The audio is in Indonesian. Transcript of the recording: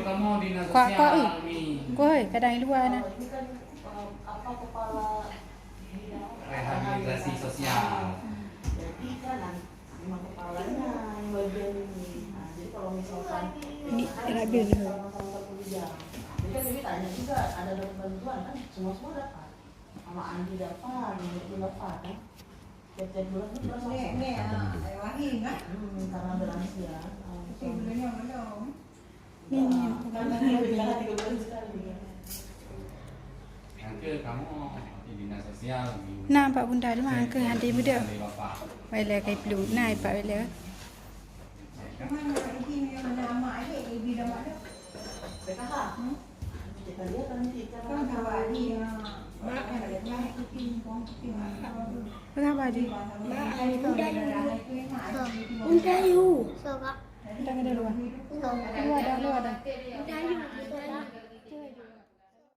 kamu dinas Kok sosial nih. Koi kadang luar na. Ini kan apa kepala Rehabilitasi sosial. jadi kan memang kepalanya yang bagian ini. Nah, jadi kalau misalkan Ini rabil dulu. sama-sama kuliah, jadi kan ini tanya juga ada dapat bantuan kan, semua dapat. Sama Andi dapat, itu dapat kan. Tiap bulan itu berapa? Karena ada lansia. Karena tiga bulan sekali. Yang ke kamu di dinas sosial. Nah, Pak Bunda dia mah ke handi muda. Dari Bapak. Wala kay blue na Pak wala. PKH. Kita lihat nanti cara Kenapa di? Undayu. Kita ada luar. Luar ada.